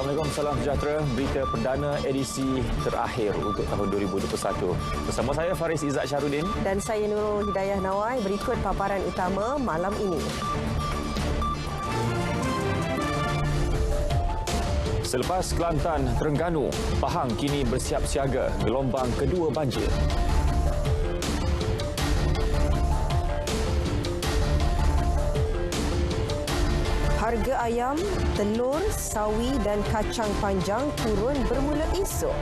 Assalamualaikum, salam sejahtera. Berita perdana edisi terakhir untuk tahun 2021. Bersama saya Faris Izzat Syarudin. Dan saya Nurul Hidayah Nawai. Berikut paparan utama malam ini. Selepas Kelantan, Terengganu, Pahang kini bersiap siaga gelombang kedua banjir. Harga ayam, telur, sawi dan kacang panjang turun bermula esok.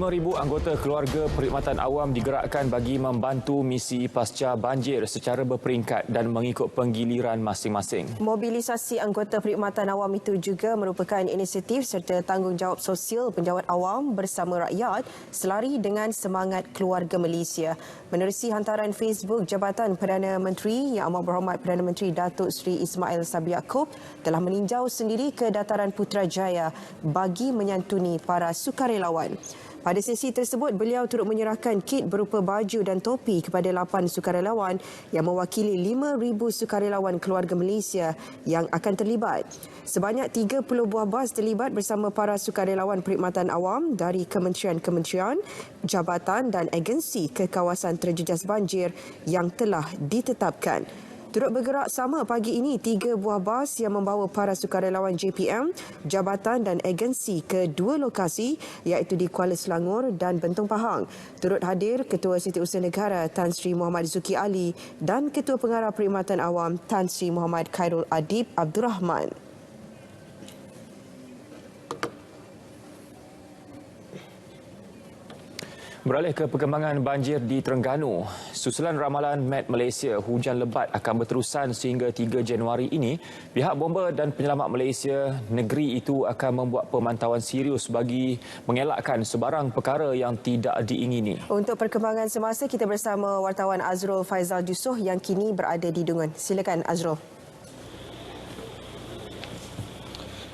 Ribu anggota keluarga perkhidmatan awam digerakkan bagi membantu misi pasca banjir secara berperingkat dan mengikut penggiliran masing-masing. Mobilisasi anggota perkhidmatan awam itu juga merupakan inisiatif serta tanggungjawab sosial penjawat awam bersama rakyat selari dengan semangat keluarga Malaysia. Menerusi hantaran Facebook Jabatan Perdana Menteri, Yang Amat Berhormat Perdana Menteri Datuk Seri Ismail Sabri Yaakob telah meninjau sendiri ke dataran Putrajaya bagi menyantuni para sukarelawan. Pada sesi tersebut, beliau turut menyerahkan kit berupa baju dan topi kepada 8 sukarelawan yang mewakili 5,000 sukarelawan keluarga Malaysia yang akan terlibat. Sebanyak 30 buah bas terlibat bersama para sukarelawan perkhidmatan awam dari kementerian-kementerian, jabatan dan agensi ke kawasan terjejas banjir yang telah ditetapkan. Turut bergerak sama pagi ini 3 buah bas yang membawa para sukarelawan JPM, jabatan dan agensi ke 2 lokasi iaitu di Kuala Selangor dan Bentong Pahang. Turut hadir Ketua Setiausaha Negara Tan Sri Muhammad Zuki Ali dan Ketua Pengarah Perkhidmatan Awam Tan Sri Muhammad Khairul Adib Abdul Rahman. Beralih ke perkembangan banjir di Terengganu. Susulan ramalan Met Malaysia, hujan lebat akan berterusan sehingga 3 Januari ini. Pihak Bomba dan Penyelamat Malaysia negeri itu akan membuat pemantauan serius bagi mengelakkan sebarang perkara yang tidak diingini. Untuk perkembangan semasa, kita bersama wartawan Azrul Faizal Jusoh yang kini berada di Dungun. Silakan Azrul.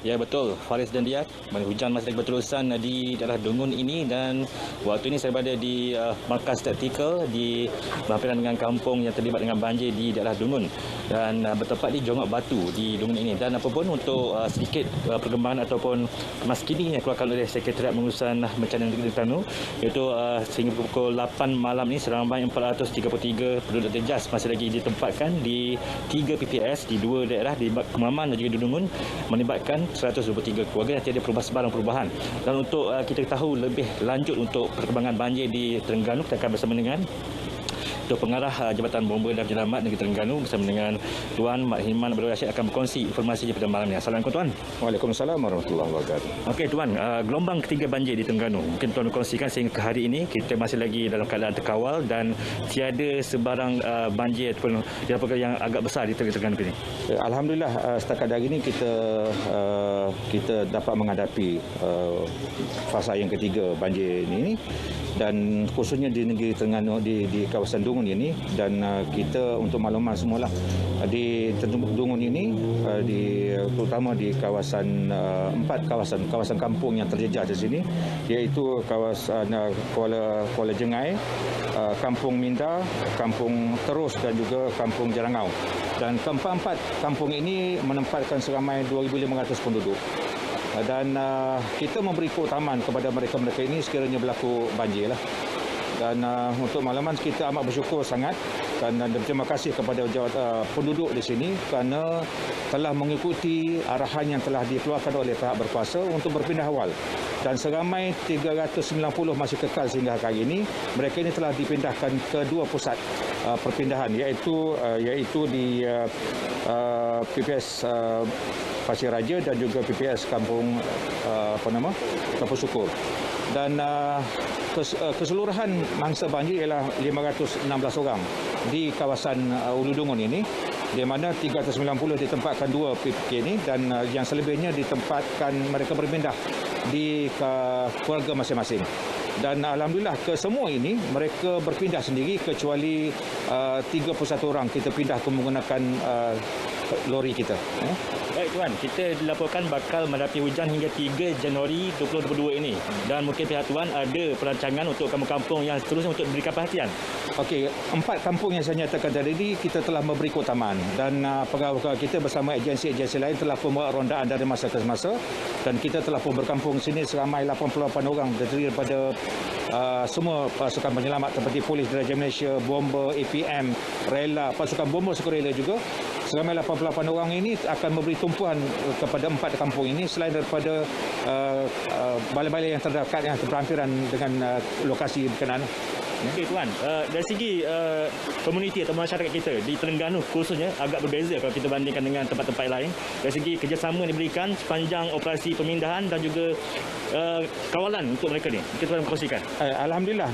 Ya betul, Faris dan Dia. Hujan masih berterusan di daerah Dungun ini dan waktu ini saya berada di markas taktikal di berhampiran dengan kampung yang terlibat dengan banjir di daerah Dungun dan bertempat di Jongok Batu di Dungun ini. Dan apapun untuk sedikit perkembangan ataupun kemas kini yang keluarkan oleh Sekretariat Pengurusan Bencana Negeri Terengganu, iaitu sehingga pukul 8 malam ini seramai 433 penduduk terjejas masih lagi ditempatkan di 3 PPS di 2 daerah di Kemaman dan juga di Dungun, melibatkan 123 keluarga yang tiada sebarang perubahan. Dan untuk kita tahu lebih lanjut untuk perkembangan banjir di Terengganu, kita akan bersama dengan Ketua Pengarah Jabatan Bomba dan Penyelamat Negeri Terengganu bersama dengan Tuan Mat Himan Abdul Rashid akan berkongsi informasi pada malam ini. Assalamualaikum Tuan. Waalaikumsalam warahmatullahi wabarakatuh. Okey Tuan, gelombang ketiga banjir di Terengganu. Mungkin Tuan kongsikan sehingga ke hari ini kita masih lagi dalam keadaan terkawal dan tiada sebarang banjir ataupun yang agak besar di Terengganu ini. Alhamdulillah setakat hari ini kita dapat menghadapi fasa yang ketiga banjir ini dan khususnya di negeri Terengganu di kawasan Dungun ini dan kita untuk makluman semualah di Dungun ini terutama di kawasan 4 kawasan kampung yang terjejas di sini iaitu kawasan Kuala Jengai, Kampung Minda, Kampung Terus dan juga Kampung Jarangau. Dan keempat-empat kampung ini menempatkan seramai 2,500 penduduk. Dan kita memberi keutamaan kepada mereka-mereka ini sekiranya berlaku banjir lah. Dan untuk makluman kita amat bersyukur sangat dan berterima kasih kepada penduduk di sini kerana telah mengikuti arahan yang telah dikeluarkan oleh pihak berkuasa untuk berpindah awal. Dan seramai 390 masih kekal sehingga hari ini. Mereka ini telah dipindahkan ke 2 pusat perpindahan iaitu di PPS Pasir Raja dan juga PPS Kampung Kampung Syukur. Dan keseluruhan mangsa banjir ialah 516 orang di kawasan Ulu Dungun ini. di mana 390 ditempatkan 2 PPK ini dan yang selebihnya ditempatkan mereka berpindah di keluarga masing-masing. Dan alhamdulillah kesemua ini mereka berpindah sendiri kecuali 31 orang kita pindah menggunakan lori kita. Baik Tuan, kita dilaporkan bakal menghadapi hujan hingga 3 Januari 2022 ini. Dan mungkin pihak Tuan ada perancangan untuk kampung-kampung yang seterusnya untuk diberikan perhatian. Okey, 4 kampung yang saya nyatakan tadi kita telah memberi keutamaan dan pegawai kita bersama agensi-agensi lain telah membuat rondaan dari masa ke masa dan kita telah pun berkampung sini seramai 88 orang terdiri daripada semua pasukan penyelamat seperti Polis Diraja Malaysia, bomba, APM, rela, pasukan bomba sukarela juga. Seramai 88 orang ini akan memberi tumpuan kepada 4 kampung ini selain daripada balai-balai yang terdekat yang berhampiran dengan lokasi berkenaan. Okey Tuan, dari segi komuniti atau masyarakat kita di Terengganu khususnya agak berbeza kalau kita bandingkan dengan tempat-tempat lain. Dari segi kerjasama yang diberikan sepanjang operasi pemindahan dan juga kawalan untuk mereka ni. Kita Tuan kongsikan. Alhamdulillah,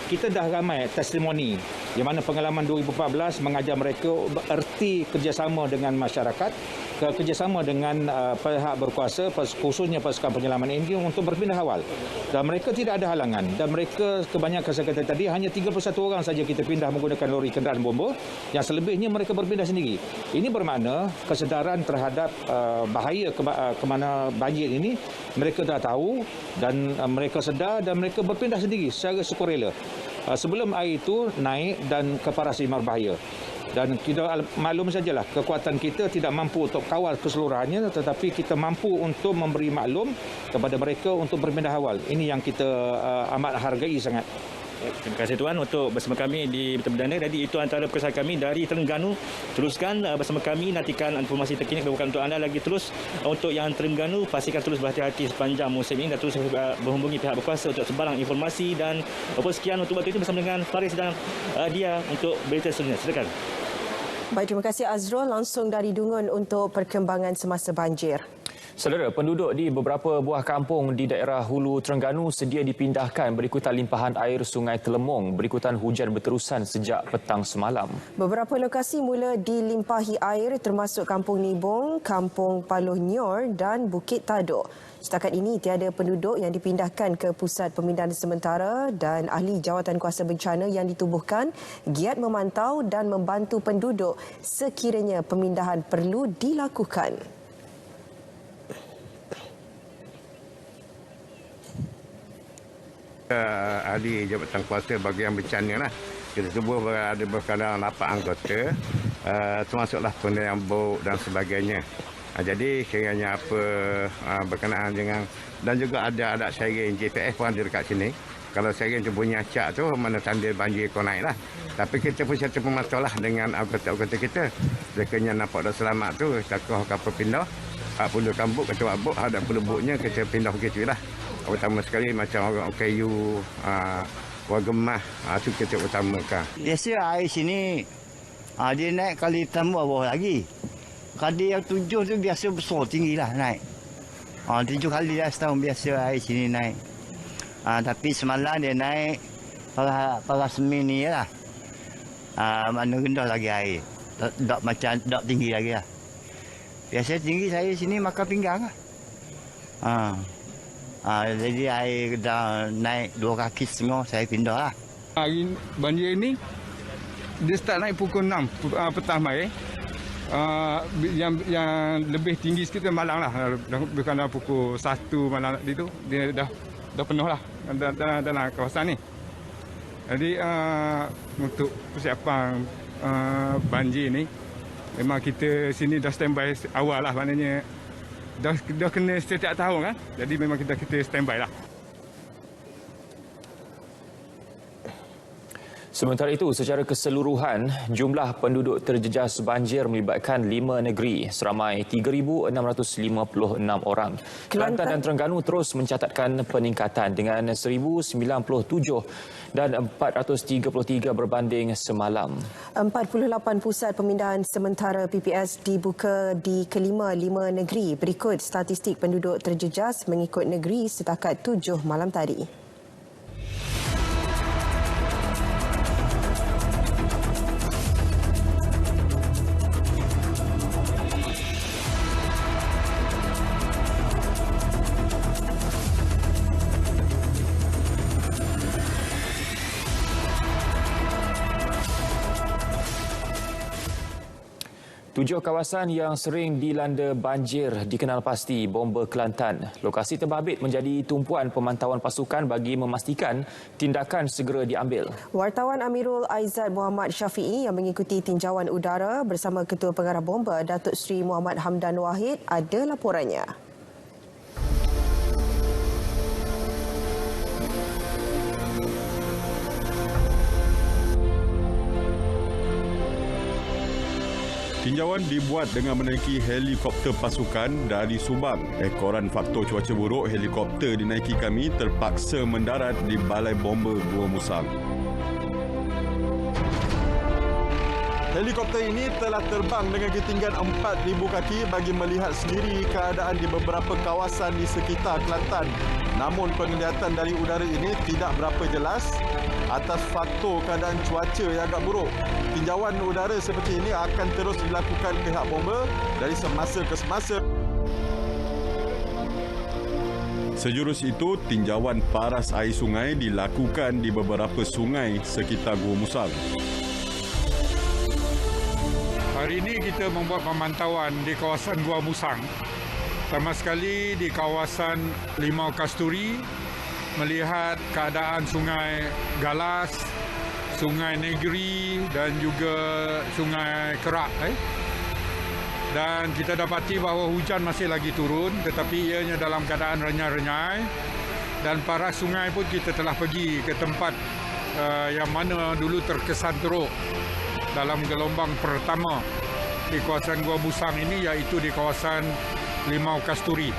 kita dah ramai testimoni di mana pengalaman 2014 mengajar mereka erti kerjasama dengan masyarakat, kerjasama dengan pihak berkuasa, khususnya pasukan penyelaman ini untuk berpindah awal. Dan mereka tidak ada halangan dan mereka kebanyakan saya kata tadi hanya 31 orang saja kita pindah menggunakan lori kenderaan bomba, yang selebihnya mereka berpindah sendiri. Ini bermakna kesedaran terhadap bahaya ke mana banjir ini mereka dah tahu dan mereka sedar dan mereka berpindah sendiri secara sukarela. Sebelum air itu naik dan ke paras imar bahaya. Dan kita maklum sajalah kekuatan kita tidak mampu untuk kawal keseluruhannya tetapi kita mampu untuk memberi maklum kepada mereka untuk berpindah awal. Ini yang kita amat hargai sangat. Terima kasih Tuan untuk bersama kami di Berita Perdana. Jadi itu antara perkongsian kami dari Terengganu. Teruskan bersama kami, nantikan informasi terkini kebukaan untuk anda lagi terus. Untuk yang Terengganu, pastikan terus berhati-hati sepanjang musim ini dan terus berhubungi pihak berkuasa untuk sebarang informasi. Dan sekian untuk waktu itu bersama dengan Faris dan Dia untuk berita seterusnya. Silakan. Baik, terima kasih Azrul langsung dari Dungun untuk perkembangan semasa banjir. Saudara, penduduk di beberapa buah kampung di daerah Hulu Terengganu sedia dipindahkan berikutan limpahan air Sungai Telemong berikutan hujan berterusan sejak petang semalam. Beberapa lokasi mula dilimpahi air termasuk Kampung Nibong, Kampung Paloh Nyor dan Bukit Taduk. Setakat ini tiada penduduk yang dipindahkan ke pusat pemindahan sementara dan ahli jawatan kuasa bencana yang ditubuhkan giat memantau dan membantu penduduk sekiranya pemindahan perlu dilakukan. Ahli jabatan kuasa bahagian bencana lah. Kita tubuh berada berkala 8 anggota, termasuklah pengendalian bau dan sebagainya. Jadi kiranya apa berkenaan dengan dan juga ada alat siren GPS pun ada dekat sini. Kalau siren tu bunyi acak tu mana tanda banjir kau naik lah. Tapi kita pun satu pemantau lah dengan anggota-anggota kita. Dekatnya nampak dah selamat tu, takut kapal pindah. 40 kambuk, ketua abuk, ada 10 buknya kita pindah begitu lah. Utama sekali macam orang Okayu, warga Mah, itu kita utamakan. Biasa air sini, dia naik kali tambah bawah lagi. Kali yang 7 tu biasa besar tinggi lah naik. 7 kali dah setahun biasa air sini naik. Tapi semalam dia naik para semin ni lah. Mana rendah lagi air. Tak tinggi lagi lah. Biasa tinggi saya sini makan pinggang lah. Jadi air dah naik 2 kaki setengah saya pindah lah. Hari banjir ini dia start naik pukul 6 petang mai. Yang lebih tinggi sikit malam lah. Bukan dah pukul 1 malam itu dia dah penuh lah dalam kawasan ni. Jadi untuk persiapan banjir ni memang kita sini dah standby awal lah, maknanya dah kena setiap tahun kan. Jadi memang kita standby lah. Sementara itu, secara keseluruhan, jumlah penduduk terjejas banjir melibatkan 5 negeri seramai 3,656 orang. Kelantan dan Terengganu terus mencatatkan peningkatan dengan 1,097 dan 433 berbanding semalam. 48 pusat pemindahan sementara PPS dibuka di kelima 5 negeri. Berikut statistik penduduk terjejas mengikut negeri setakat 7 malam tadi. 7 kawasan yang sering dilanda banjir dikenal pasti Bomba Kelantan. Lokasi terbabit menjadi tumpuan pemantauan pasukan bagi memastikan tindakan segera diambil. Wartawan Amirul Aizat Muhammad Syafiee yang mengikuti tinjauan udara bersama Ketua Pengarah Bomba Datuk Seri Muhammad Hamdan Wahid ada laporannya. Tinjauan dibuat dengan menaiki helikopter pasukan dari Subang. Ekoran faktor cuaca buruk, helikopter dinaiki kami terpaksa mendarat di Balai Bomba Gua Musang. Helikopter ini telah terbang dengan ketinggian 4,000 kaki bagi melihat sendiri keadaan di beberapa kawasan di sekitar Kelantan. Namun penglihatan dari udara ini tidak berapa jelas atas faktor keadaan cuaca yang agak buruk. Tinjauan udara seperti ini akan terus dilakukan pihak bomba dari semasa ke semasa. Sejurus itu, tinjauan paras air sungai dilakukan di beberapa sungai sekitar Gua Musang. Hari ini kita membuat pemantauan di kawasan Gua Musang. Pertama sekali di kawasan Limau Kasturi, melihat keadaan Sungai Galas, Sungai Negeri dan juga Sungai Kerak. Dan kita dapati bahawa hujan masih lagi turun, tetapi ianya dalam keadaan renyai-renyai. Dan para sungai pun kita telah pergi ke tempat yang mana dulu terkesan teruk dalam gelombang pertama di kawasan Gua Musang ini, iaitu di kawasan Limau Kasturi.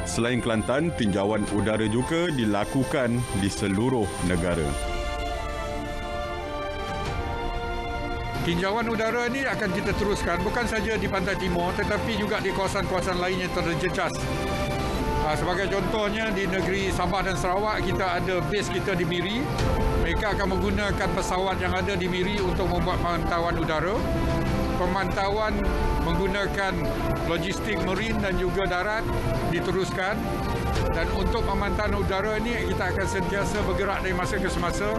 Selain Kelantan, tinjauan udara juga dilakukan di seluruh negara. Tinjauan udara ini akan kita teruskan bukan saja di Pantai Timur tetapi juga di kawasan-kawasan lain yang terjejas. Sebagai contohnya di negeri Sabah dan Sarawak, kita ada base kita di Miri. Mereka akan menggunakan pesawat yang ada di Miri untuk membuat pemantauan udara. Pemantauan menggunakan logistik marin dan juga darat diteruskan. Dan untuk pemantauan udara ini kita akan sentiasa bergerak dari masa ke semasa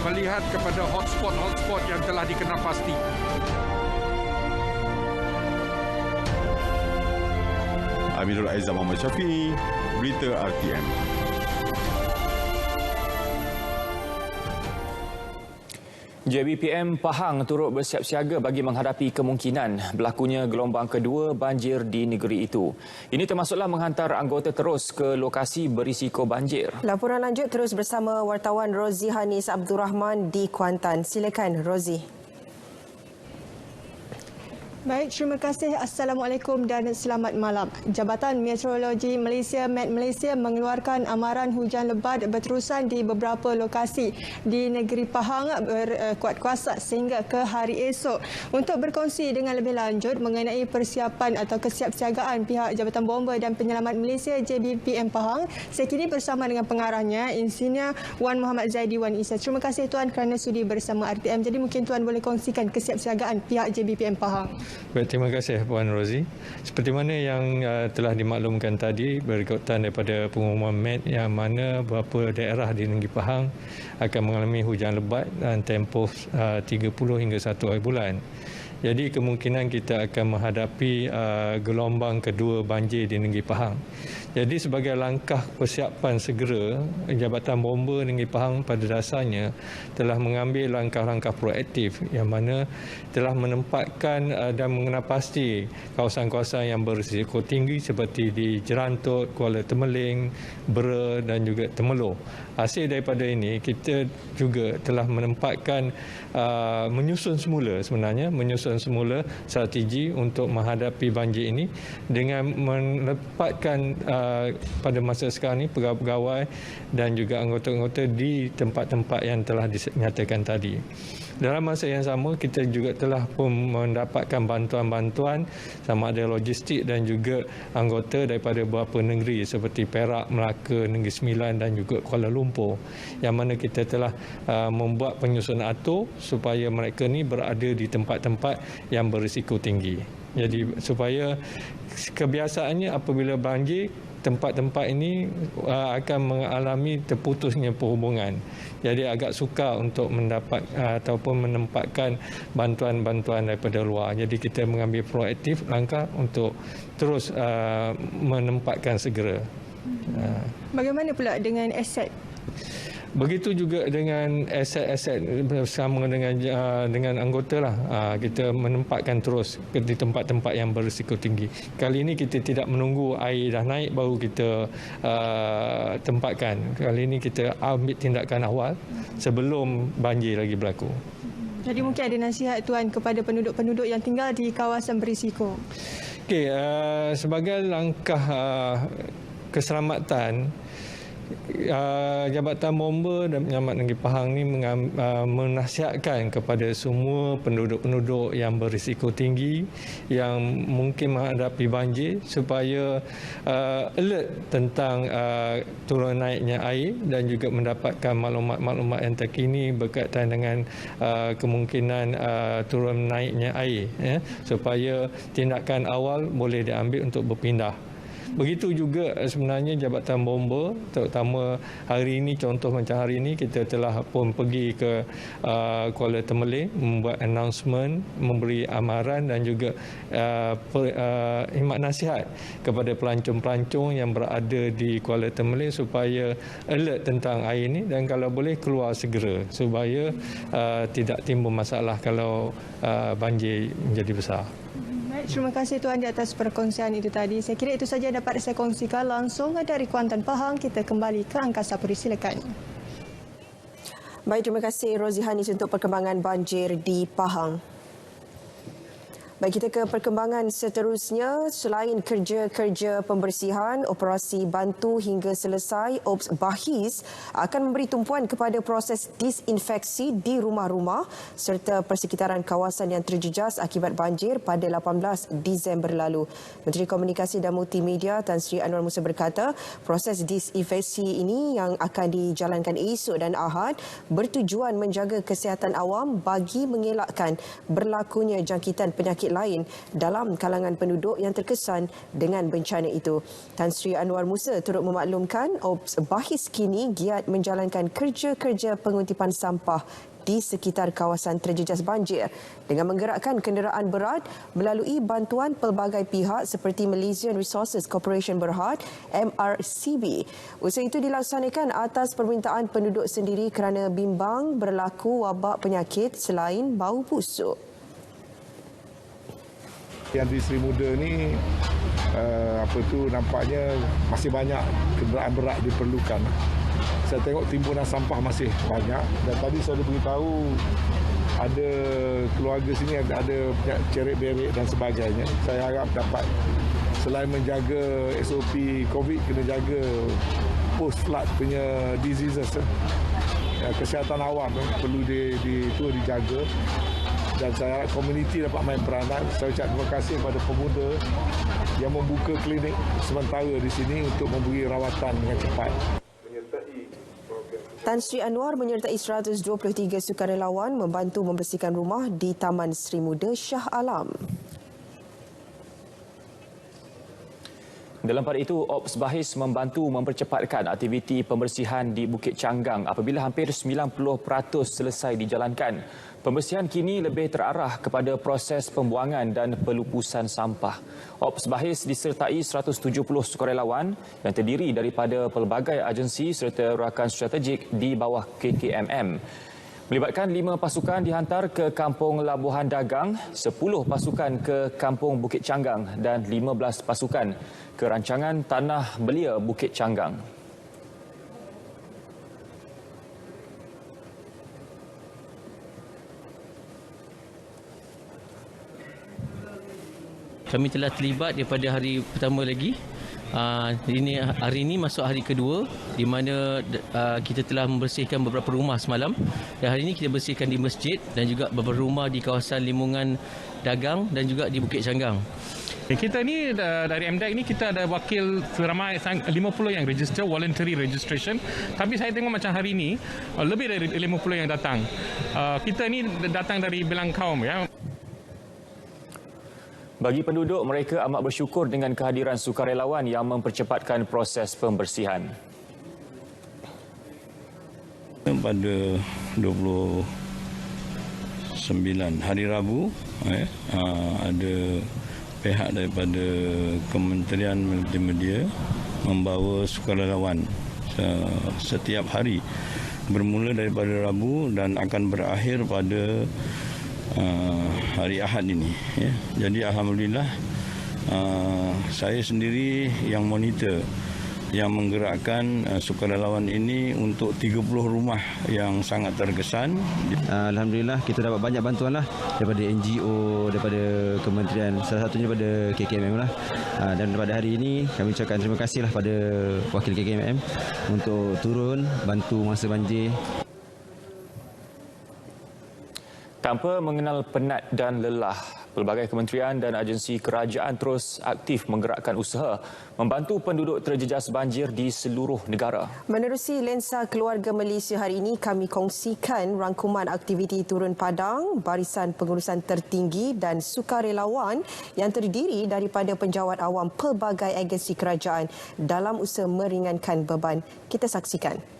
melihat kepada hotspot yang telah dikenal pasti. Amirul Aizat Muhammad Syafiee, Berita RTM. JBPM Pahang turut bersiap siaga bagi menghadapi kemungkinan berlakunya gelombang kedua banjir di negeri itu. Ini termasuklah menghantar anggota terus ke lokasi berisiko banjir. Laporan lanjut terus bersama wartawan Rozi Hanis Abdul Rahman di Kuantan. Silakan Rozi. Baik, terima kasih. Assalamualaikum dan selamat malam. Jabatan Meteorologi Malaysia (Met Malaysia) mengeluarkan amaran hujan lebat berterusan di beberapa lokasi di negeri Pahang berkuat kuasa sehingga ke hari esok. Untuk berkongsi dengan lebih lanjut mengenai persiapan atau kesiapsiagaan pihak Jabatan Bomba dan Penyelamat Malaysia JBPM Pahang, saya kini bersama dengan pengarahnya, Insinyur Wan Muhammad Zaidi Wan Isa. Terima kasih Tuan kerana sudi bersama RTM. Jadi mungkin Tuan boleh kongsikan kesiapsiagaan pihak JBPM Pahang. Baik, terima kasih Puan Rozi. Seperti mana yang telah dimaklumkan tadi berikutan daripada pengumuman MET yang mana beberapa daerah di negeri Pahang akan mengalami hujan lebat dan tempoh 30 hingga 1 bulan. Jadi kemungkinan kita akan menghadapi gelombang kedua banjir di negeri Pahang. Jadi sebagai langkah persiapan segera, Jabatan Bomba Negeri Pahang pada dasarnya telah mengambil langkah-langkah proaktif yang mana telah menempatkan dan mengenal pasti kawasan-kawasan yang berisiko tinggi seperti di Jerantut, Kuala Temeling, Bera dan juga Temerloh. Hasil daripada ini, kita juga telah menempatkan menyusun semula strategi untuk menghadapi banjir ini dengan menempatkan pada masa sekarang ini pegawai-pegawai dan juga anggota-anggota di tempat-tempat yang telah dinyatakan tadi. Dalam masa yang sama, kita juga telah pun mendapatkan bantuan-bantuan sama ada logistik dan juga anggota daripada beberapa negeri seperti Perak, Melaka, Negeri Sembilan dan juga Kuala Lumpur, yang mana kita telah membuat penyusunan atur supaya mereka ni berada di tempat-tempat yang berisiko tinggi. Jadi supaya kebiasaannya apabila banjir, tempat-tempat ini akan mengalami terputusnya perhubungan. Jadi agak sukar untuk mendapat ataupun menempatkan bantuan-bantuan daripada luar. Jadi kita mengambil proaktif langkah untuk terus menempatkan segera. Bagaimana pula dengan aset? Begitu juga dengan aset-aset bersama dengan anggota lah. Kita menempatkan terus di tempat-tempat yang berisiko tinggi. Kali ini kita tidak menunggu air dah naik baru kita tempatkan. Kali ini kita ambil tindakan awal sebelum banjir lagi berlaku. Jadi mungkin ada nasihat Tuan kepada penduduk-penduduk yang tinggal di kawasan berisiko. Okey, sebagai langkah keselamatan, Jabatan Bomba dan Penyelamat Negeri Pahang ni menasihatkan kepada semua penduduk-penduduk yang berisiko tinggi yang mungkin menghadapi banjir supaya alert tentang turun naiknya air dan juga mendapatkan maklumat-maklumat yang terkini berkaitan dengan kemungkinan turun naiknya air, supaya tindakan awal boleh diambil untuk berpindah. Begitu juga sebenarnya Jabatan Bomba, terutama hari ini, contoh macam hari ini kita telah pun pergi ke Kuala Temelih membuat announcement, memberi amaran dan juga khidmat nasihat kepada pelancong-pelancong yang berada di Kuala Temelih supaya alert tentang air ini dan kalau boleh keluar segera supaya tidak timbul masalah kalau banjir menjadi besar. Terima kasih Tuan di atas perkongsian itu tadi. Saya kira itu saja dapat saya kongsikan langsung dari Kuantan Pahang. Kita kembali ke Angkasa Puri, silakan. Baik, terima kasih Rozi Hanis untuk perkembangan banjir di Pahang. Baik, kita ke perkembangan seterusnya. Selain kerja-kerja pembersihan, operasi bantu hingga selesai, OPS Bahis akan memberi tumpuan kepada proses disinfeksi di rumah-rumah serta persekitaran kawasan yang terjejas akibat banjir pada 18 Disember lalu. Menteri Komunikasi dan Multimedia Tan Sri Anwar Musa berkata, proses disinfeksi ini yang akan dijalankan esok dan Ahad bertujuan menjaga kesihatan awam bagi mengelakkan berlakunya jangkitan penyakit lain dalam kalangan penduduk yang terkesan dengan bencana itu. Tan Sri Anwar Musa turut memaklumkan OPS Bahis kini giat menjalankan kerja-kerja penguntipan sampah di sekitar kawasan terjejas banjir dengan menggerakkan kenderaan berat melalui bantuan pelbagai pihak seperti Malaysian Resources Corporation Berhad MRCB. Usaha itu dilaksanakan atas permintaan penduduk sendiri kerana bimbang berlaku wabak penyakit selain bau busuk. Yang di Seri Muda ni nampaknya masih banyak kenderaan berat diperlukan. Saya tengok timbunan sampah masih banyak dan tadi saya beritahu ada keluarga sini ada cerik-berik dan sebagainya. Saya harap dapat selain menjaga SOP COVID, kena jaga post flood punya diseases. Kesihatan awam perlu dijaga. Dan saya harap komuniti dapat main peranan. Saya ucap terima kasih kepada pemuda yang membuka klinik sementara di sini untuk memberi rawatan dengan cepat. Tan Sri Anwar menyertai 123 sukarelawan membantu membersihkan rumah di Taman Seri Muda Shah Alam. Dalam pada itu, OPS Bahis membantu mempercepatkan aktiviti pembersihan di Bukit Canggang apabila hampir 90% selesai dijalankan. Pembersihan kini lebih terarah kepada proses pembuangan dan pelupusan sampah. OPS Bahis disertai 170 sukarelawan yang terdiri daripada pelbagai agensi serta rakan strategik di bawah KKMM. Melibatkan 5 pasukan dihantar ke Kampung Labuhan Dagang, 10 pasukan ke Kampung Bukit Canggang dan 15 pasukan ke rancangan Tanah Belia Bukit Canggang. Kami telah terlibat daripada hari pertama lagi. Hari ini masuk hari kedua di mana kita telah membersihkan beberapa rumah semalam. Dan hari ini kita bersihkan di masjid dan juga beberapa rumah di kawasan Limungan Dagang dan juga di Bukit Canggang. Kita ni dari MDAC ni kita ada wakil seramai 50 yang register, voluntary registration. Tapi saya tengok macam hari ini lebih dari 50 yang datang. Kita ni datang dari bilang kaum ya. Bagi penduduk, mereka amat bersyukur dengan kehadiran sukarelawan yang mempercepatkan proses pembersihan. Pada 29 hari Rabu, ada pihak daripada Kementerian Multimedia membawa sukarelawan setiap hari bermula daripada Rabu dan akan berakhir pada hari Ahad ini. Jadi alhamdulillah saya sendiri yang monitor, yang menggerakkan sukarelawan ini untuk 30 rumah yang sangat terkesan. Alhamdulillah kita dapat banyak bantuan lah daripada NGO, daripada kementerian, salah satunya daripada KKMM lah. Dan pada hari ini kami ucapkan terima kasih lah pada wakil KKMM untuk turun bantu masa banjir. Tanpa mengenal penat dan lelah, pelbagai kementerian dan agensi kerajaan terus aktif menggerakkan usaha membantu penduduk terjejas banjir di seluruh negara. Menerusi Lensa Keluarga Malaysia hari ini, kami kongsikan rangkuman aktiviti turun padang, barisan pengurusan tertinggi dan sukarelawan yang terdiri daripada penjawat awam pelbagai agensi kerajaan dalam usaha meringankan beban. Kita saksikan.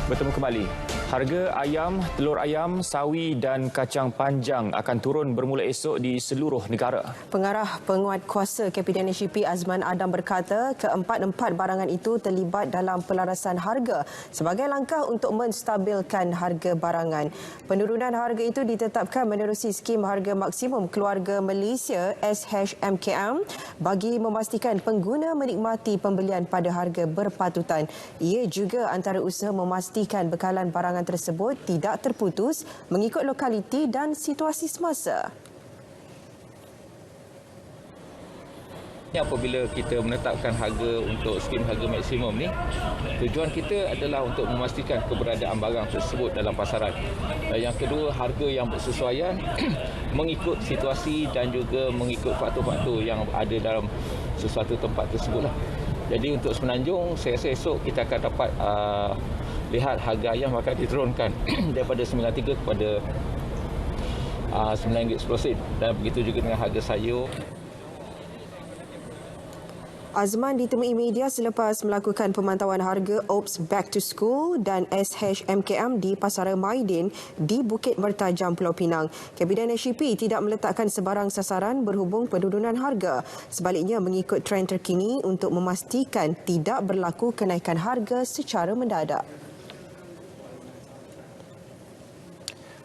Bertemu kembali. Harga ayam, telur ayam, sawi dan kacang panjang akan turun bermula esok di seluruh negara. Pengarah Penguat Kuasa Kabinet NSHP Azman Adam berkata keempat-empat barangan itu terlibat dalam pelarasan harga sebagai langkah untuk menstabilkan harga barangan. Penurunan harga itu ditetapkan menerusi skim harga maksimum keluarga Malaysia SHMKM bagi memastikan pengguna menikmati pembelian pada harga berpatutan. Ia juga antara usaha memastikan bekalan barangan tersebut tidak terputus mengikut lokaliti dan situasi semasa. Apabila kita menetapkan harga untuk skim harga maksimum ni, tujuan kita adalah untuk memastikan keberadaan barang tersebut dalam pasaran. Dan yang kedua, harga yang bersesuaian mengikut situasi dan juga mengikut faktor-faktor yang ada dalam sesuatu tempat tersebut lah. Jadi untuk Semenanjung, saya rasa esok kita akan dapat lihat harga ayam akan diturunkan daripada 93 kepada RM9.10 dan begitu juga dengan harga sayur. Azman ditemui media selepas melakukan pemantauan harga OPS Back to School dan SHMKM di Pasaran Maidin di Bukit Mertajam, Pulau Pinang. Kabinet NSHP tidak meletakkan sebarang sasaran berhubung penurunan harga. Sebaliknya mengikut trend terkini untuk memastikan tidak berlaku kenaikan harga secara mendadak.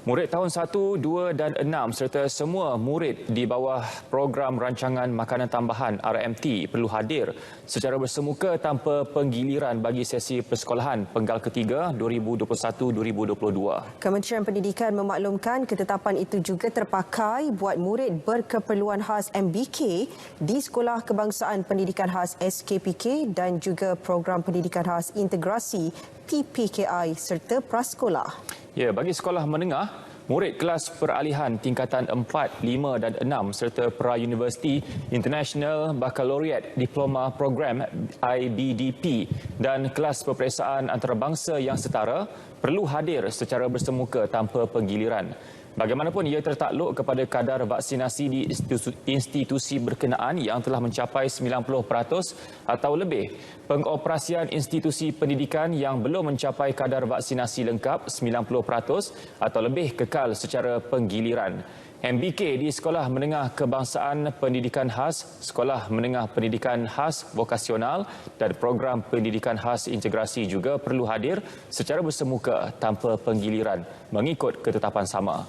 Murid tahun 1, 2 dan 6 serta semua murid di bawah program rancangan makanan tambahan RMT perlu hadir secara bersemuka tanpa penggiliran bagi sesi persekolahan penggal ketiga 2021-2022. Kementerian Pendidikan memaklumkan ketetapan itu juga terpakai buat murid berkeperluan khas MBK di Sekolah Kebangsaan Pendidikan Khas SKPK dan juga program pendidikan khas integrasi PPKI serta prasekolah. Ya, bagi sekolah menengah, murid kelas peralihan tingkatan 4, 5 dan 6 serta pra-universiti International Baccalaureate Diploma Program IBDP dan kelas peperiksaan antarabangsa yang setara perlu hadir secara bersemuka tanpa penggiliran. Bagaimanapun ia tertakluk kepada kadar vaksinasi di institusi berkenaan yang telah mencapai 90% atau lebih. Pengoperasian institusi pendidikan yang belum mencapai kadar vaksinasi lengkap 90% atau lebih kekal secara penggiliran. MBK di Sekolah Menengah Kebangsaan Pendidikan Khas, Sekolah Menengah Pendidikan Khas Vokasional dan Program Pendidikan Khas Integrasi juga perlu hadir secara bersemuka tanpa penggiliran mengikut ketetapan sama.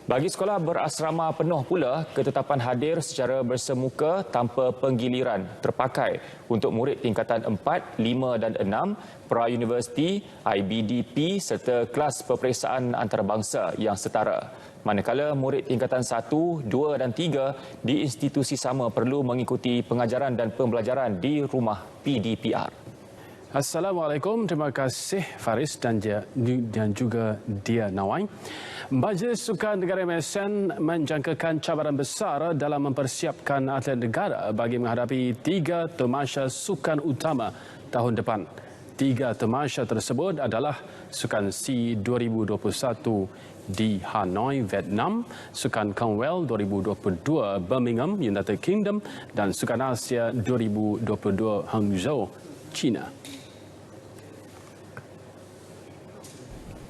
Bagi sekolah berasrama penuh pula, ketetapan hadir secara bersemuka tanpa penggiliran terpakai untuk murid tingkatan 4, 5 dan 6, pra-universiti, IBDP serta kelas peperiksaan antarabangsa yang setara. Manakala murid tingkatan 1, 2 dan 3 di institusi sama perlu mengikuti pengajaran dan pembelajaran di rumah PDPR. Assalamualaikum, terima kasih Faris dan juga Dia Nawai. Majlis Sukan Negara MSN menjangkakan cabaran besar dalam mempersiapkan atlet negara bagi menghadapi 3 tamasya sukan utama tahun depan. 3 tamasya tersebut adalah Sukan SEA 2021 di Hanoi, Vietnam, Sukan Commonwealth 2022 Birmingham, United Kingdom dan Sukan Asia 2022 Hangzhou, China.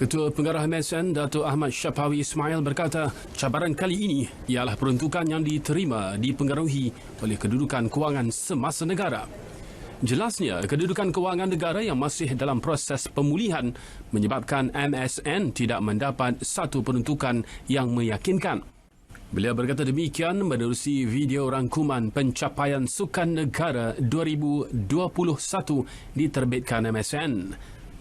Ketua Pengarah MSN, Dato' Ahmad Syapawi Ismail berkata, cabaran kali ini ialah peruntukan yang diterima dipengaruhi oleh kedudukan kewangan semasa negara. Jelasnya, kedudukan kewangan negara yang masih dalam proses pemulihan menyebabkan MSN tidak mendapat satu peruntukan yang meyakinkan. Beliau berkata demikian menerusi video rangkuman pencapaian Sukan Negara 2021 diterbitkan MSN.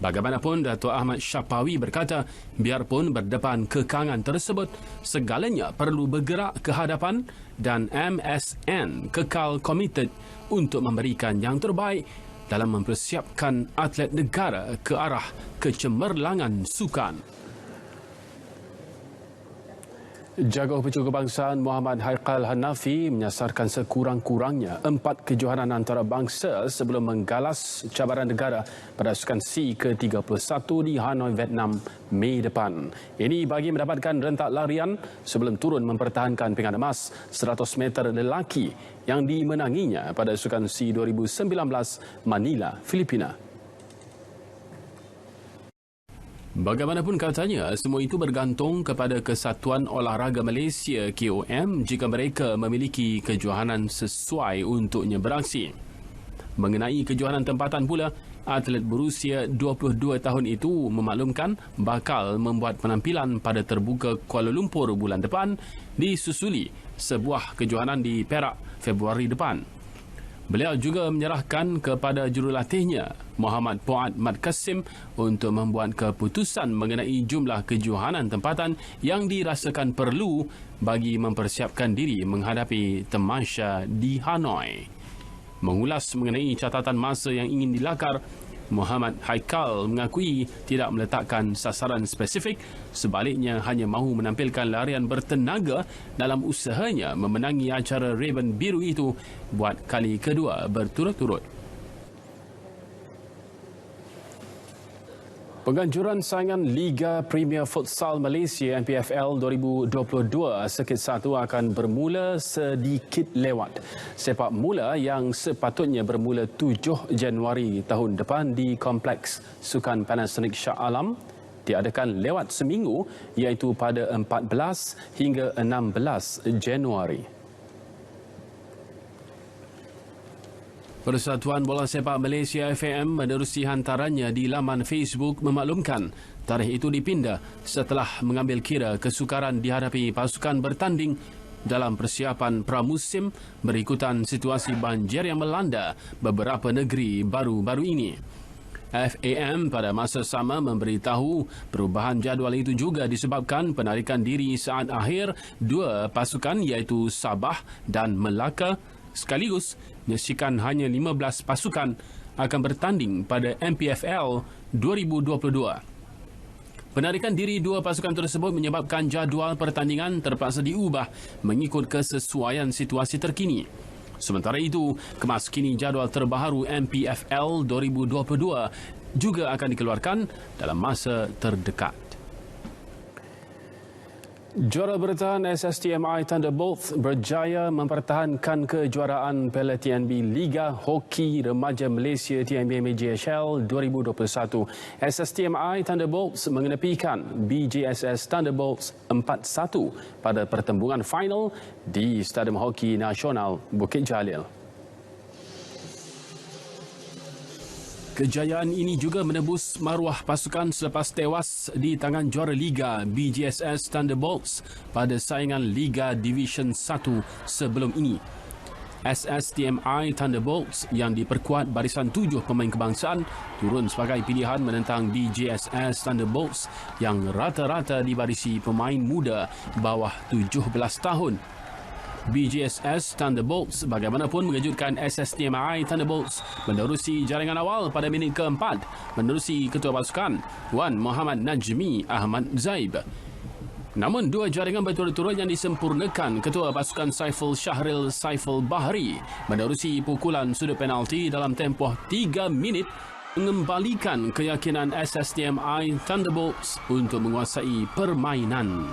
Bagaimanapun, Dato' Ahmad Syapawi berkata, biarpun berdepan kekangan tersebut, segalanya perlu bergerak ke hadapan dan MSN kekal komited untuk memberikan yang terbaik dalam mempersiapkan atlet negara ke arah kecemerlangan sukan. Jago Pecu Kebangsaan Muhammad Haikal Hanafi menyasarkan sekurang-kurangnya 4 kejohanan antarabangsa sebelum menggalas cabaran negara pada Sukan SEA ke-31 di Hanoi, Vietnam, Mei depan. Ini bagi mendapatkan rentak larian sebelum turun mempertahankan pingat emas 100 meter lelaki yang dimenanginya pada Sukan SEA 2019 Manila, Filipina. Bagaimanapun katanya, semua itu bergantung kepada Kesatuan Olahraga Malaysia KOM jika mereka memiliki kejohanan sesuai untuknya beraksi. Mengenai kejohanan tempatan pula, atlet berusia 22 tahun itu memaklumkan bakal membuat penampilan pada terbuka Kuala Lumpur bulan depan disusuli sebuah kejohanan di Perak Februari depan. Beliau juga menyerahkan kepada jurulatihnya Muhammad Puad Mat Kasim untuk membuat keputusan mengenai jumlah kejohanan tempatan yang dirasakan perlu bagi mempersiapkan diri menghadapi tamasya di Hanoi. Mengulas mengenai catatan masa yang ingin dilakar, Muhammad Haikal mengakui tidak meletakkan sasaran spesifik, sebaliknya hanya mahu menampilkan larian bertenaga dalam usahanya memenangi acara Ribbon Biru itu buat kali kedua berturut-turut. Penganjuran saingan Liga Premier Futsal Malaysia NPFL 2022 Sekit 1 akan bermula sedikit lewat. Sepak mula yang sepatutnya bermula 7 Januari tahun depan di Kompleks Sukan Panasonic Shah Alam diadakan lewat seminggu iaitu pada 14 hingga 16 Januari. Persatuan Bola Sepak Malaysia FAM menerusi hantarannya di laman Facebook memaklumkan tarikh itu dipindah setelah mengambil kira kesukaran dihadapi pasukan bertanding dalam persiapan pramusim berikutan situasi banjir yang melanda beberapa negeri baru-baru ini. FAM pada masa sama memberitahu perubahan jadual itu juga disebabkan penarikan diri saat akhir dua pasukan iaitu Sabah dan Melaka, sekaligus menyaksikan hanya 15 pasukan akan bertanding pada MPFL 2022. Penarikan diri dua pasukan tersebut menyebabkan jadual pertandingan terpaksa diubah mengikut kesesuaian situasi terkini. Sementara itu, kemaskini jadual terbaru MPFL 2022 juga akan dikeluarkan dalam masa terdekat. Juara bertahan SSTMI Thunderbolts berjaya mempertahankan kejuaraan Piala TNB Liga Hoki Remaja Malaysia TNB MJSL 2021. SSTMI Thunderbolts mengenepikan BJSS Thunderbolts 4-1 pada pertembungan final di Stadium Hoki Nasional Bukit Jalil. Kejayaan ini juga menebus maruah pasukan selepas tewas di tangan juara Liga BJSS Thunderbolts pada saingan Liga Division 1 sebelum ini. SSTMI Thunderbolts yang diperkuat barisan 7 pemain kebangsaan turun sebagai pilihan menentang BJSS Thunderbolts yang rata-rata dibarisi pemain muda bawah 17 tahun. BJSS Thunderbolts bagaimanapun mengejutkan SSTMI Thunderbolts menerusi jaringan awal pada minit keempat menerusi ketua pasukan Wan Muhammad Najmi Ahmad Zaib. Namun dua jaringan berturut-turut yang disempurnakan ketua pasukan Saiful Syahril Saiful Bahri menerusi pukulan sudut penalti dalam tempoh 3 minit mengembalikan keyakinan SSTMI Thunderbolts untuk menguasai permainan.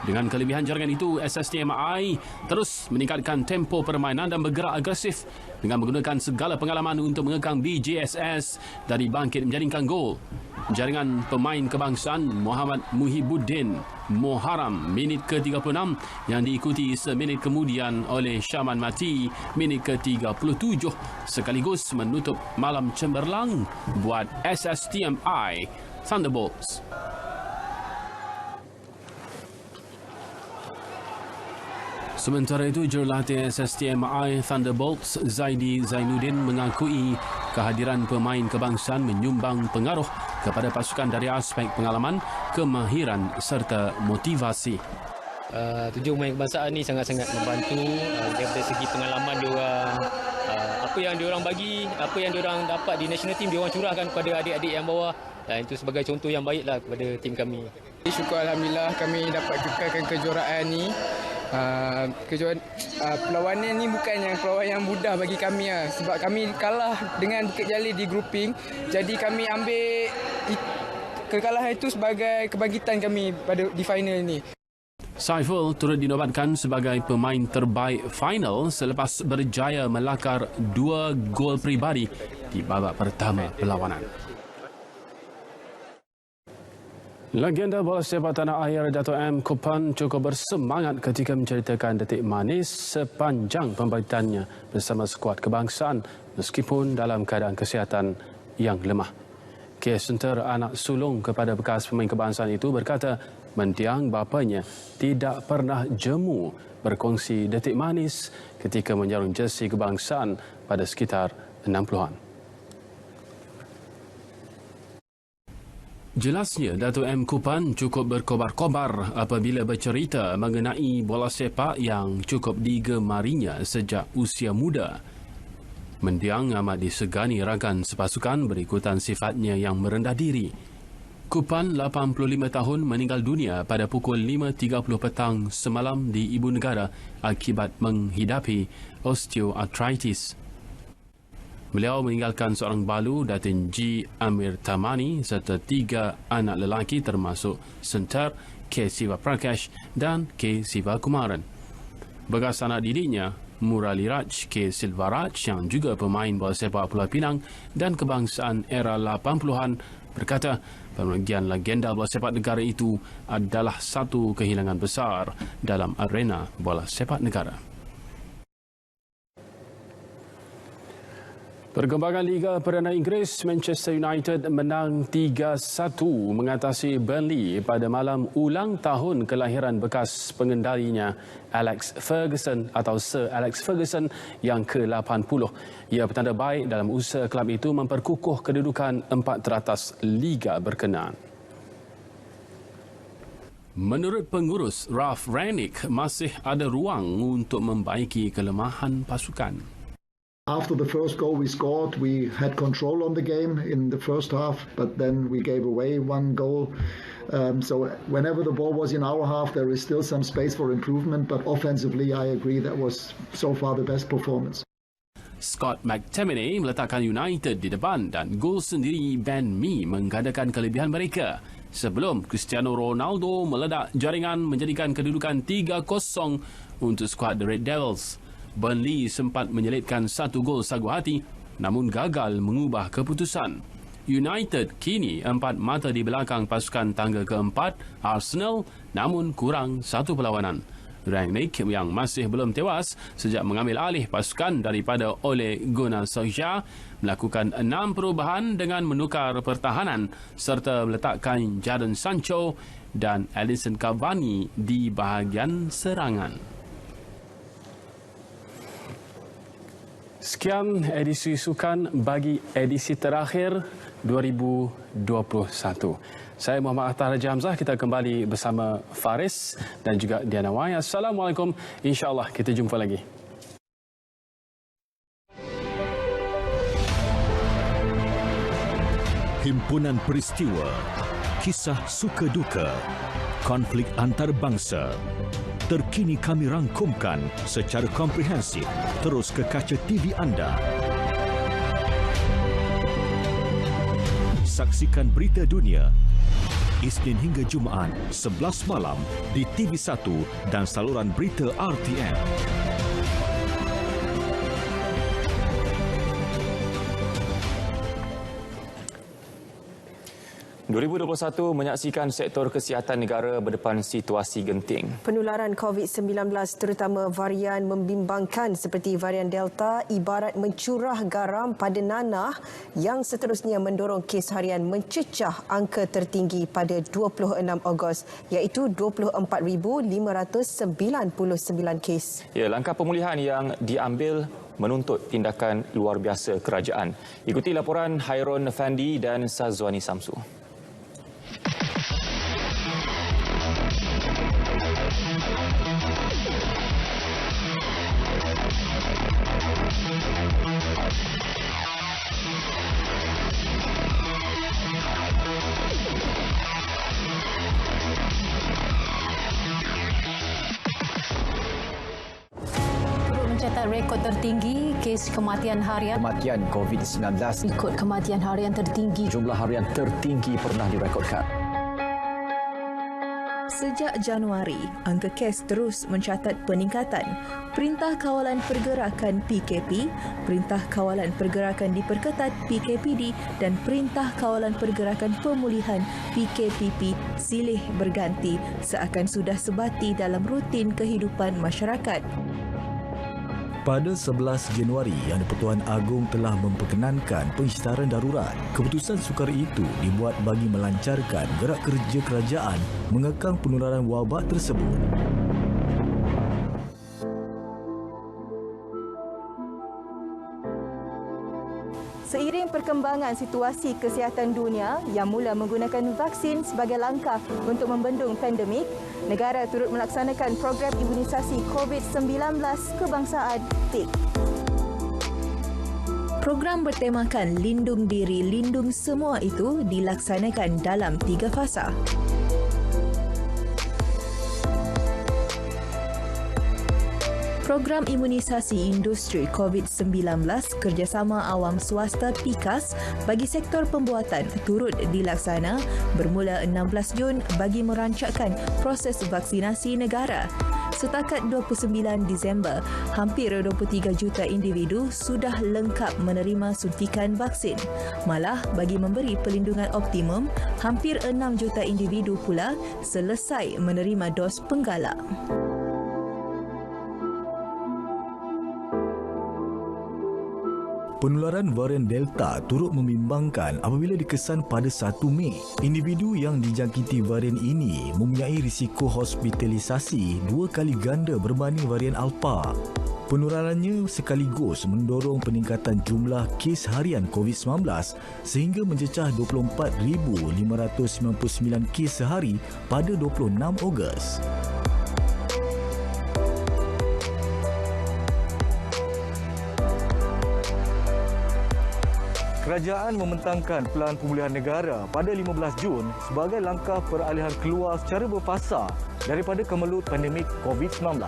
Dengan kelebihan jaringan itu, SSTMI terus meningkatkan tempo permainan dan bergerak agresif dengan menggunakan segala pengalaman untuk mengekang BJSS dari bangkit menjaringkan gol. Jaringan pemain kebangsaan Muhammad Muhibuddin Muharram minit ke-36 yang diikuti seminit kemudian oleh Syaman Mati minit ke-37 sekaligus menutup malam cemerlang buat SSTMI Thunderbolts. Sementara itu, jurulatih SSTMI Thunderbolts Zaidi Zainuddin mengakui kehadiran pemain kebangsaan menyumbang pengaruh kepada pasukan dari aspek pengalaman, kemahiran serta motivasi. 7 pemain kebangsaan ni sangat-sangat membantu dari segi pengalaman diorang. Apa yang diorang bagi, apa yang diorang dapat di national team, diorang curahkan kepada adik-adik yang bawah. Dan itu sebagai contoh yang baiklah kepada tim kami. Syukur Alhamdulillah kami dapat kekalkan kejuaraan ni. Perlawanan ni bukan perlawanan yang mudah bagi kami sebab kami kalah dengan Bukit Jalil di grouping, jadi kami ambil kekalahan itu sebagai kebangkitan kami di final ni. Saiful turut dinobatkan sebagai pemain terbaik final selepas berjaya melakar 2 gol peribadi di babak pertama perlawanan. Legenda bola sepak tanah air Dato' M. Kupan cukup bersemangat ketika menceritakan detik manis sepanjang pemberitaannya bersama skuad kebangsaan meskipun dalam keadaan kesihatan yang lemah. Kes Center anak sulung kepada bekas pemain kebangsaan itu berkata mendiang bapanya tidak pernah jemu berkongsi detik manis ketika menjarung jersey kebangsaan pada sekitar 60-an. Jelasnya, Dato' M. Kupan cukup berkobar-kobar apabila bercerita mengenai bola sepak yang cukup digemarinya sejak usia muda. Mendiang amat disegani rakan sepasukan berikutan sifatnya yang merendah diri. Kupan, 85 tahun, meninggal dunia pada pukul 5.30 petang semalam di ibu negara akibat menghidapi osteoartritis. Beliau meninggalkan seorang balu, Datin G. Amir Tamani serta 3 anak lelaki termasuk Sentar, K. Siva Prakash dan K. Siva Kumaran. Bekas anak didiknya, Muraliraj K. Silvaraj yang juga pemain bola sepak Pulau Pinang dan kebangsaan era 80-an berkata pemergian legenda bola sepak negara itu adalah satu kehilangan besar dalam arena bola sepak negara. Perkembangan Liga Perdana Inggeris, Manchester United menang 3-1 mengatasi Burnley pada malam ulang tahun kelahiran bekas pengendalinya Alex Ferguson atau Sir Alex Ferguson yang ke-80. Ia bertanda baik dalam usaha kelab itu memperkukuh kedudukan 4 teratas Liga berkenaan. Menurut pengurus, Ralph Rangnick masih ada ruang untuk membaiki kelemahan pasukan. After the first goal we scored, we had control on the game in the first half, but then we gave away one goal. So whenever the ball was in our half, there is still some space for improvement, but offensively, I agree that was so far the best performance. Scott McTominay meletakkan United di depan dan gol sendiri Ben Mee menggandakan kelebihan mereka. Sebelum Cristiano Ronaldo meledak jaringan menjadikan kedudukan 3-0 untuk skuad The Red Devils. Burnley sempat menyelipkan 1 gol sagu hati namun gagal mengubah keputusan. United kini 4 mata di belakang pasukan tangga keempat Arsenal namun kurang 1 perlawanan. Rangnick yang masih belum tewas sejak mengambil alih pasukan daripada Ole Gunnar Solskjaer melakukan 6 perubahan dengan menukar pertahanan serta meletakkan Jadon Sancho dan Edinson Cavani di bahagian serangan. Sekian edisi sukan bagi edisi terakhir 2021. Saya Muhammad Atta Raja Hamzah. Kita kembali bersama Faris dan juga Diana Wai. Assalamualaikum. InsyaAllah kita jumpa lagi. Himpunan peristiwa, kisah suka duka, konflik antarabangsa. Terkini kami rangkumkan secara komprehensif terus ke kaca TV anda. Saksikan berita dunia Isnin hingga Jumaat 11 malam di TV1 dan saluran berita RTM. ...2021 menyaksikan sektor kesihatan negara berdepan situasi genting. Penularan COVID-19 terutama varian membimbangkan seperti varian Delta ibarat mencurah garam pada nanah yang seterusnya mendorong kes harian mencecah angka tertinggi pada 26 Ogos iaitu 24,599 kes. Ya, langkah pemulihan yang diambil menuntut tindakan luar biasa kerajaan. Ikuti laporan Hairun Effendi dan Sazwani Samsu. Mencatat rekod tertinggi kes kematian harian. Kematian COVID-19. Ikut kematian harian tertinggi. Jumlah harian tertinggi pernah direkodkan. Sejak Januari, angka kes terus mencatat peningkatan. Perintah Kawalan Pergerakan PKP, Perintah Kawalan Pergerakan Diperketat PKPD dan Perintah Kawalan Pergerakan Pemulihan PKPP silih berganti seakan sudah sebati dalam rutin kehidupan masyarakat. Pada 11 Januari, Yang di-Pertuan Agong telah memperkenankan pengisytiharan darurat. Keputusan sukar itu dibuat bagi melancarkan gerak kerja kerajaan mengekang penularan wabak tersebut. Seiring perkembangan situasi kesihatan dunia yang mula menggunakan vaksin sebagai langkah untuk membendung pandemik, negara turut melaksanakan program imunisasi COVID-19 kebangsaan TIP. Program bertemakan Lindung Diri, Lindung Semua itu dilaksanakan dalam 3 fasa. Program imunisasi industri COVID-19 kerjasama awam swasta PIKAS bagi sektor pembuatan turut dilaksana bermula 16 Jun bagi merancakkan proses vaksinasi negara. Setakat 29 Disember, hampir 23 juta individu sudah lengkap menerima suntikan vaksin. Malah bagi memberi perlindungan optimum, hampir 6 juta individu pula selesai menerima dos penggalak. Penularan varian Delta turut membimbangkan apabila dikesan pada 1 Mei. Individu yang dijangkiti varian ini mempunyai risiko hospitalisasi 2 kali ganda berbanding varian Alpha. Penularannya sekaligus mendorong peningkatan jumlah kes harian COVID-19 sehingga mencecah 24,599 kes sehari pada 26 Ogos. Kerajaan membentangkan Pelan Pemulihan Negara pada 15 Jun sebagai langkah peralihan keluar secara berfasa daripada kemelut pandemik COVID-19.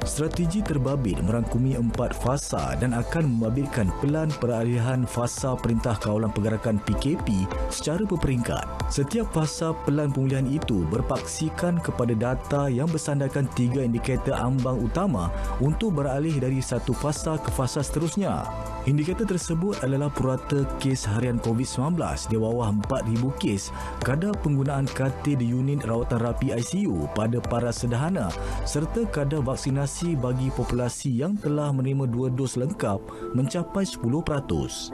Strategi terbabit merangkumi 4 fasa dan akan membabitkan pelan peralihan fasa Perintah Kawalan Pergerakan PKP secara berperingkat. Setiap fasa pelan pemulihan itu berpaksikan kepada data yang bersandarkan 3 indikator ambang utama untuk beralih dari satu fasa ke fasa seterusnya. Indikator tersebut adalah purata kes harian COVID-19 di bawah 4,000 kes, kadar penggunaan katil di unit rawatan rapi ICU pada paras sederhana serta kadar vaksinasi bagi populasi yang telah menerima 2 dos lengkap mencapai 10%.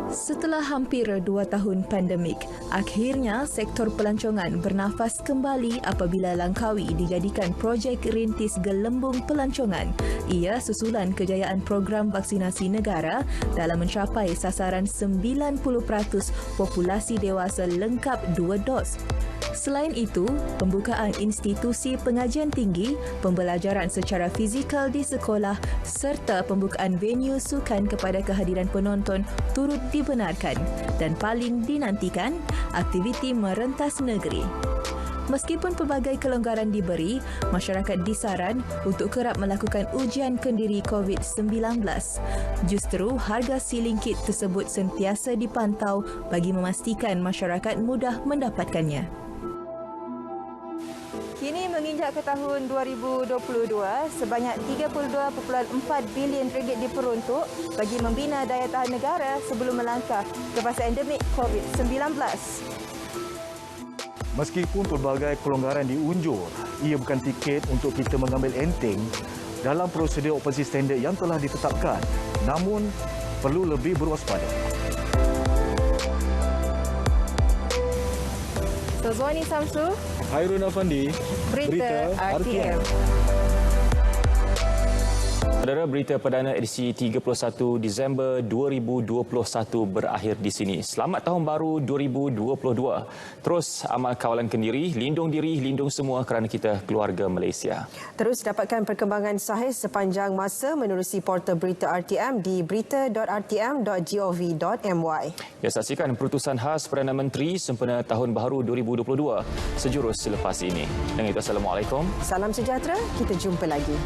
Setelah hampir 2 tahun pandemik, akhirnya sektor pelancongan bernafas kembali apabila Langkawi dijadikan projek rintis gelembung pelancongan. Ia susulan kejayaan program vaksinasi negara dalam mencapai sasaran 90% populasi dewasa lengkap 2 dos. Selain itu, pembukaan institusi pengajian tinggi, pembelajaran secara fizikal di sekolah serta pembukaan venue sukan kepada kehadiran penonton turut dibenarkan dan paling dinantikan, aktiviti merentas negeri. Meskipun pelbagai kelonggaran diberi, masyarakat disaran untuk kerap melakukan ujian kendiri COVID-19. Justru harga siling kit tersebut sentiasa dipantau bagi memastikan masyarakat mudah mendapatkannya. Kini menginjak ke tahun 2022, sebanyak 32.4 bilion ringgit diperuntuk bagi membina daya tahan negara sebelum melangkah ke fasa endemik COVID-19. Meskipun pelbagai pelonggaran diunjur, ia bukan tiket untuk kita mengambil enteng dalam prosedur operasi standard yang telah ditetapkan. Namun, perlu lebih berwaspada. Sozwani Samsu, Hairun Afandi, Berita RTM. Saudara, berita perdana edisi 31 Disember 2021 berakhir di sini. Selamat Tahun Baru 2022. Terus amal kawalan kendiri, lindung diri, lindung semua kerana kita keluarga Malaysia. Terus dapatkan perkembangan sahih sepanjang masa menerusi portal berita RTM di berita.rtm.gov.my. Ya, saksikan perutusan khas Perdana Menteri sempena Tahun Baru 2022 sejurus selepas ini. Dengan itu, Assalamualaikum. Salam sejahtera, kita jumpa lagi.